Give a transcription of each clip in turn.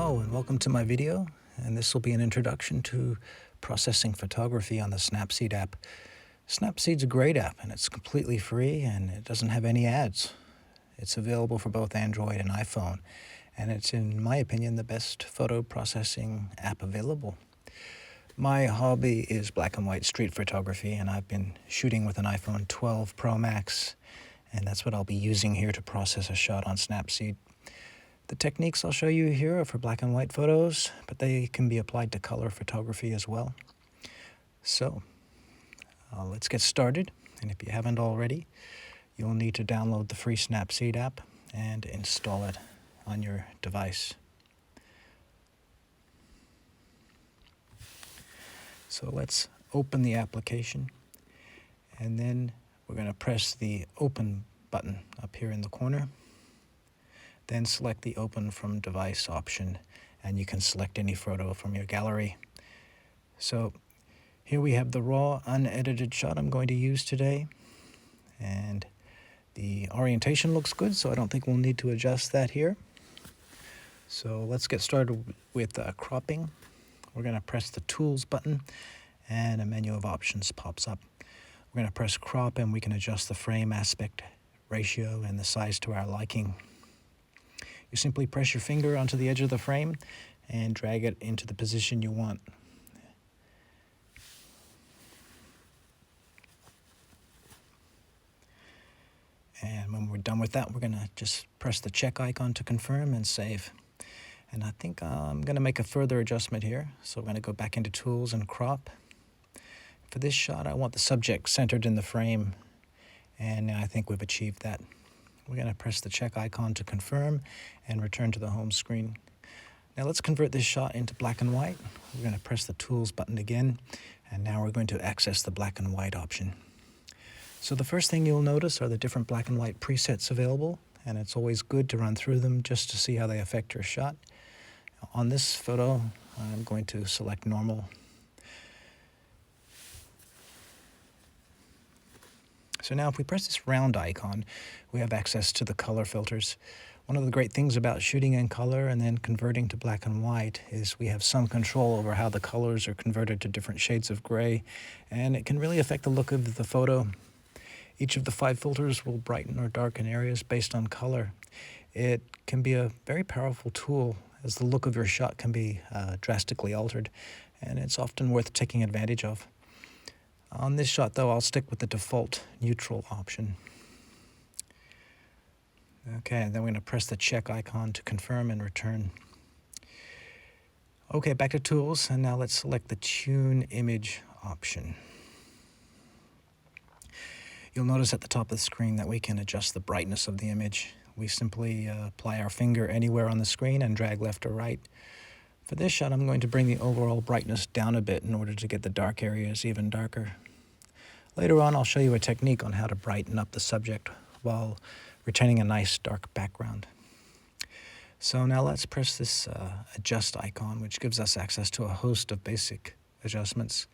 Hello and welcome to my video, and this will be an introduction to processing photography on the Snapseed app. Snapseed's a great app and it's completely free and it doesn't have any ads. It's available for both Android and iPhone, and it's, in my opinion, the best photo processing app available. My hobby is black and white street photography, and I've been shooting with an iPhone 12 Pro Max, and that's what I'll be using here to process a shot on Snapseed. The techniques I'll show you here are for black and white photos, but they can be applied to color photography as well. So, let's get started. And if you haven't already, you'll need to download the free Snapseed app and install it on your device. So let's open the application, and then we're going to press the Open button up here in the corner. Then select the Open from Device option, and you can select any photo from your gallery. So here we have the raw, unedited shot I'm going to use today. And the orientation looks good, so I don't think we'll need to adjust that here. So let's get started with cropping. We're going to press the Tools button, and a menu of options pops up. We're going to press Crop, and we can adjust the frame aspect ratio and the size to our liking. You simply press your finger onto the edge of the frame and drag it into the position you want. And when we're done with that, we're going to just press the check icon to confirm and save. And I think I'm going to make a further adjustment here. So we're going to go back into Tools and Crop. For this shot, I want the subject centered in the frame, and I think we've achieved that. We're going to press the check icon to confirm and return to the home screen. Now let's convert this shot into black and white. We're going to press the Tools button again, and now we're going to access the black and white option. So the first thing you'll notice are the different black and white presets available, and it's always good to run through them just to see how they affect your shot. On this photo, I'm going to select normal. So now if we press this round icon, we have access to the color filters. One of the great things about shooting in color and then converting to black and white is we have some control over how the colors are converted to different shades of gray, and it can really affect the look of the photo. Each of the 5 filters will brighten or darken areas based on color. It can be a very powerful tool, as the look of your shot can be drastically altered, and it's often worth taking advantage of. On this shot, though, I'll stick with the default neutral option. Okay, and then we're going to press the check icon to confirm and return. Okay, back to Tools, and now let's select the Tune Image option. You'll notice at the top of the screen that we can adjust the brightness of the image. We simply apply our finger anywhere on the screen and drag left or right. For this shot, I'm going to bring the overall brightness down a bit in order to get the dark areas even darker. Later on, I'll show you a technique on how to brighten up the subject while retaining a nice dark background. So now let's press this Adjust icon, which gives us access to a host of basic adjustments.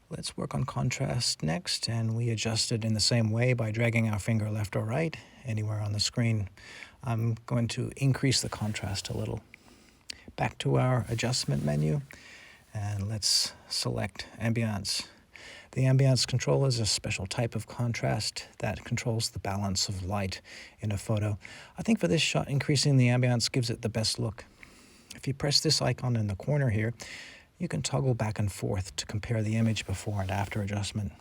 Let's work on contrast next, and we adjust it in the same way by dragging our finger left or right anywhere on the screen. I'm going to increase the contrast a little. Back to our adjustment menu, and let's select Ambiance. The Ambiance control is a special type of contrast that controls the balance of light in a photo. I think for this shot, increasing the Ambiance gives it the best look. If you press this icon in the corner here, you can toggle back and forth to compare the image before and after adjustment.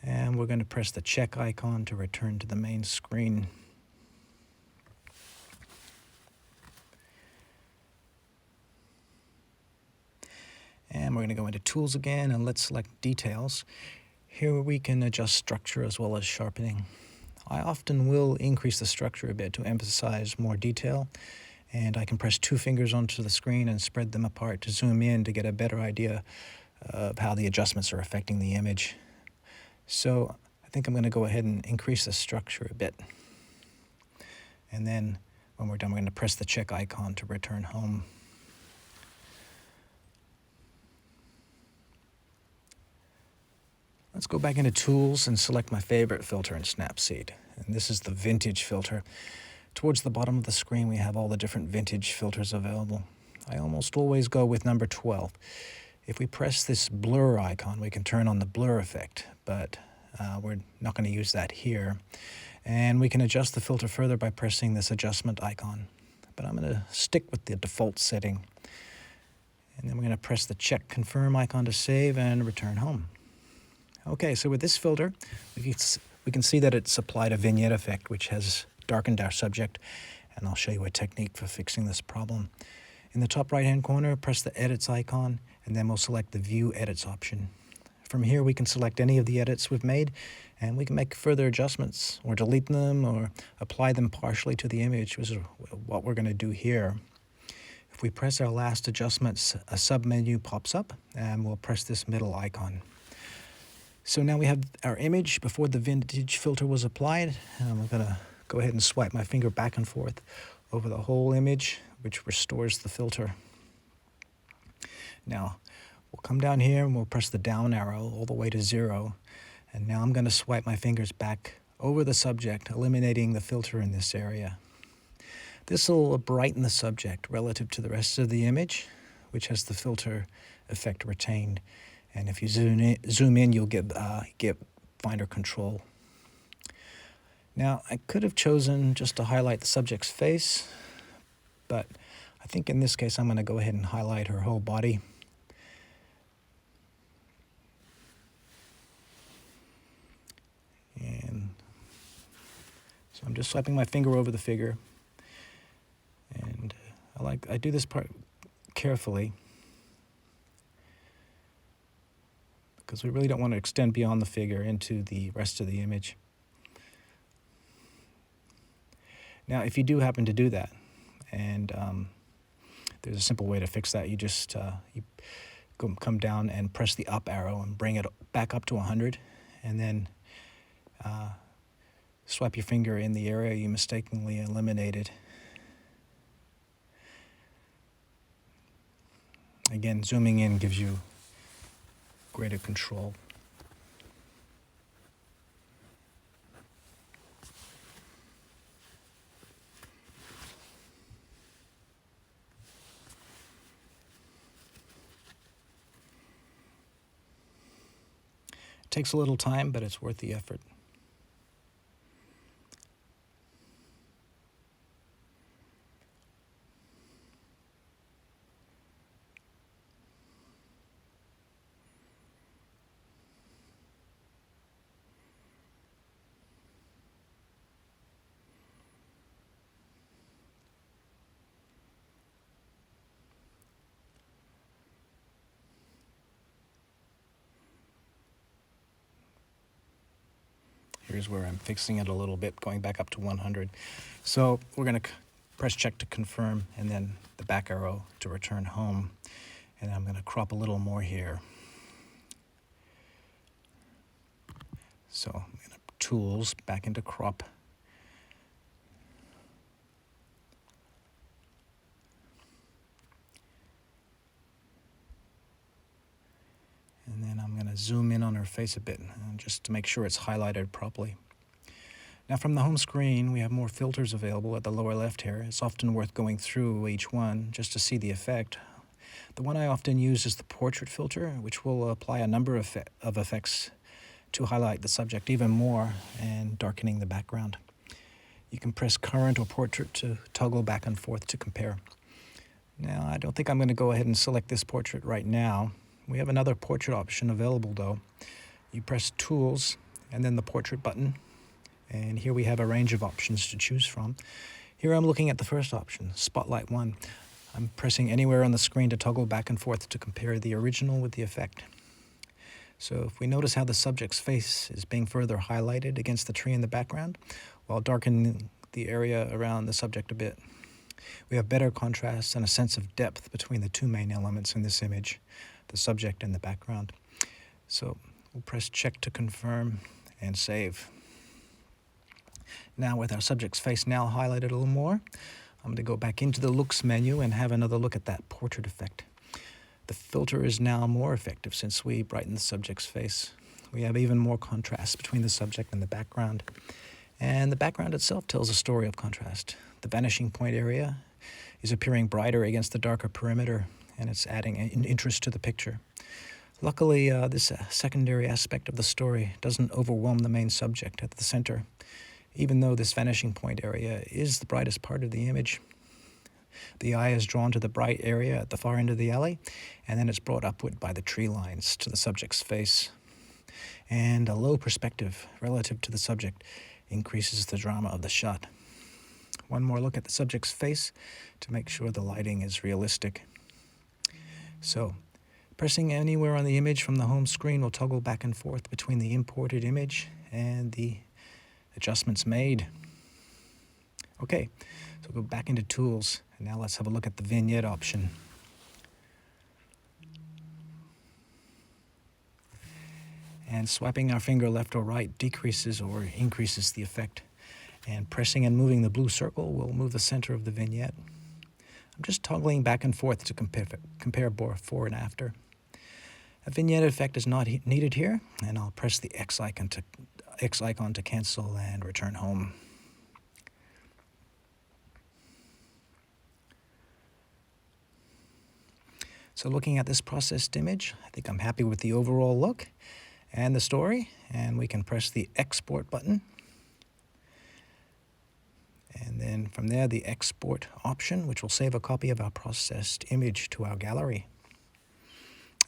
And we're going to press the check icon to return to the main screen. And we're going to go into Tools again, and let's select Details. Here we can adjust structure as well as sharpening. I often will increase the structure a bit to emphasize more detail, and I can press 2 fingers onto the screen and spread them apart to zoom in to get a better idea of how the adjustments are affecting the image. So I think I'm going to go ahead and increase the structure a bit. And then when we're done, we're going to press the check icon to return home. Let's go back into Tools and select my favorite filter in Snapseed. And this is the Vintage filter. Towards the bottom of the screen, we have all the different vintage filters available. I almost always go with number 12. If we press this blur icon, we can turn on the blur effect, but we're not going to use that here. And we can adjust the filter further by pressing this adjustment icon. But I'm going to stick with the default setting. And then we're going to press the check confirm icon to save and return home. Okay, so with this filter, we can see that it's applied a vignette effect, which has darkened our subject. And I'll show you a technique for fixing this problem. In the top right-hand corner, press the edits icon, and then we'll select the view edits option. From here, we can select any of the edits we've made, and we can make further adjustments or delete them or apply them partially to the image, which is what we're going to do here. If we press our last adjustments, a sub-menu pops up, and we'll press this middle icon. So now we have our image before the vintage filter was applied, and I'm going to go ahead and swipe my finger back and forth over the whole image, which restores the filter. Now, we'll come down here and we'll press the down arrow all the way to 0. And now I'm going to swipe my fingers back over the subject, eliminating the filter in this area. This will brighten the subject relative to the rest of the image, which has the filter effect retained. And if you zoom in, you'll get finer control. Now, I could have chosen just to highlight the subject's face, but I think in this case I'm going to go ahead and highlight her whole body. And so I'm just swiping my finger over the figure. And I do this part carefully because we really don't want to extend beyond the figure into the rest of the image. Now, if you do happen to do that, and there's a simple way to fix that. You just come down and press the up arrow and bring it back up to 100, and then swipe your finger in the area you mistakenly eliminated. Again, zooming in gives you greater control. It takes a little time, but it's worth the effort. Here's where I'm fixing it a little bit, going back up to 100. So we're going to press check to confirm, and then the back arrow to return home. And I'm going to crop a little more here. So I'm going to tools, back into crop. And then I'm going to zoom in on her face a bit, just to make sure it's highlighted properly. Now from the home screen, we have more filters available at the lower left here. It's often worth going through each one just to see the effect. The one I often use is the portrait filter, which will apply a number of effects to highlight the subject even more and darkening the background. You can press current or portrait to toggle back and forth to compare. Now, I don't think I'm going to go ahead and select this portrait right now. We have another portrait option available though. You press Tools and then the Portrait button, and here we have a range of options to choose from. Here I'm looking at the first option, Spotlight 1. I'm pressing anywhere on the screen to toggle back and forth to compare the original with the effect. So if we notice how the subject's face is being further highlighted against the tree in the background, while darkening the area around the subject a bit, we have better contrast and a sense of depth between the two main elements in this image, the subject and the background. So we'll press check to confirm and save. Now with our subject's face now highlighted a little more, I'm going to go back into the looks menu and have another look at that portrait effect. The filter is now more effective since we brightened the subject's face. We have even more contrast between the subject and the background. And the background itself tells a story of contrast. The vanishing point area is appearing brighter against the darker perimeter, and it's adding an interest to the picture. Luckily, this secondary aspect of the story doesn't overwhelm the main subject at the center, even though this vanishing point area is the brightest part of the image. The eye is drawn to the bright area at the far end of the alley, and then it's brought upward by the tree lines to the subject's face. And a low perspective relative to the subject increases the drama of the shot. One more look at the subject's face to make sure the lighting is realistic. So, pressing anywhere on the image from the home screen will toggle back and forth between the imported image and the adjustments made. Okay, so go back into Tools, and now let's have a look at the vignette option. And swiping our finger left or right decreases or increases the effect. And pressing and moving the blue circle will move the center of the vignette. I'm just toggling back and forth to compare before and after. A vignette effect is not needed here, and I'll press the X icon to cancel and return home. So looking at this processed image, I think I'm happy with the overall look and the story, and we can press the Export button. And then from there, the Export option, which will save a copy of our processed image to our gallery.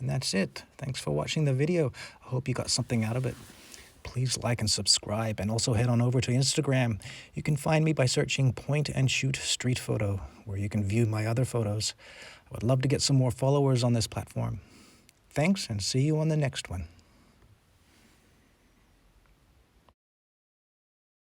And that's it. Thanks for watching the video. I hope you got something out of it. Please like and subscribe, and also head on over to Instagram. You can find me by searching Point and Shoot Street Photo, where you can view my other photos. I would love to get some more followers on this platform. Thanks, and see you on the next one.